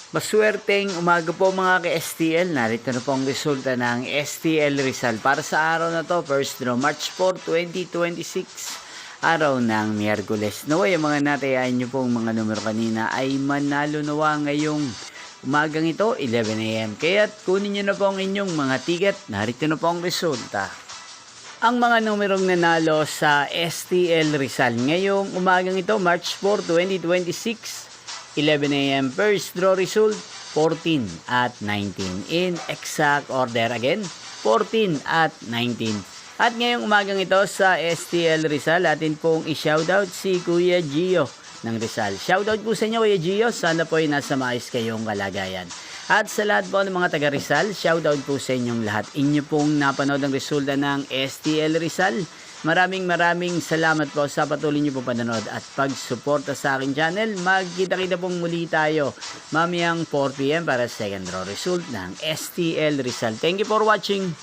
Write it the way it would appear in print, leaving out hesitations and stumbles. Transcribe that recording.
Maswerteng umaga po mga ka-STL. Narito na po ang resulta ng STL Rizal para sa araw na to, first draw, March 4, 2026, araw ng Miyerkules. Naway, yung mga natayaan nyo pong mga numero kanina ay manalo nawa ngayong umagang ito, 11 AM. Kaya kunin nyo na po ang inyong mga ticket. Narito na po ang resulta. Ang mga numerong nanalo sa STL Rizal ngayong umagang ito, March 4, 2026, 11 AM. First draw result, 14 at 19. In exact order again, 14 at 19. At ngayong umagang ito sa STL Rizal, atin pong i-shoutout si Kuya Gio ng Rizal. Shoutout po sa inyo, Kuya Gio. Sana po ay nasa maayos kayong kalagayan. At sa lahat po ng mga taga Rizal, shoutout po sa inyong lahat. Inyo pong napanood ang resulta ng STL Rizal. Maraming salamat po sa patuloy niyo po panonood at pagsuporta sa aking channel. Magkita-kita pong muli tayo mamayang 4 PM para sa second draw result ng STL Rizal. Thank you for watching.